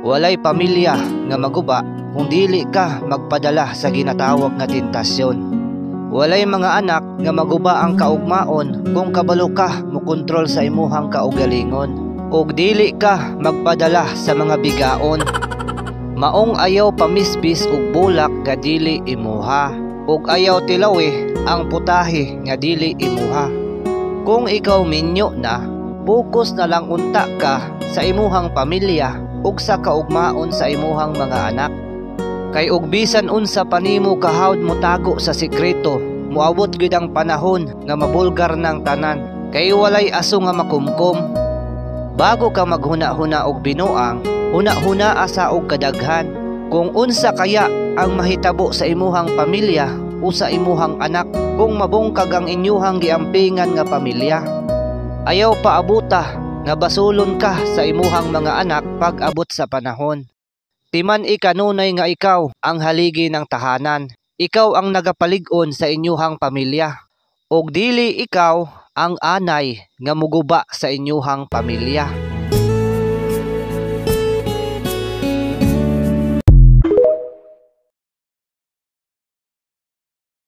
Walay pamilya nga maguba kung dili ka magpadala sa ginatawag nga tentasyon. Walay mga anak nga maguba ang kaugmaon kung kabalo ka mokontrol sa imuhang kaugalingon. Ug dili ka magpadala sa mga bigaon. Maong ayaw pamisbis ug bulak nga dili imuha. Ug ayaw tilawi ang putahe nga dili imuha. Kung ikaw minyo na, focus na lang unta ka sa imuhang pamilya ug sa kaugmaon sa imuhang mga anak. Kay ug bisan unsa panimo kahawd mo tago sa sikreto, moabot gyud ang panahon nga mabulgar ng tanan, kay walay aso nga makumkum. Bago ka maghuna-huna og binuang, huna-huna asa og kadaghan. Kung unsa kaya ang mahitabo sa imuhang pamilya o sa imuhang anak kung mabungkag ang inyuhang giampingan nga pamilya. Ayaw paabuta nga basulon ka sa imuhang mga anak pag abot sa panahon. Timan ikanunay nga ikaw ang haligi ng tahanan. Ikaw ang nagapalig-on sa inyuhang pamilya. Og dili ikaw ang anay nga muguba sa inyuhang pamilya.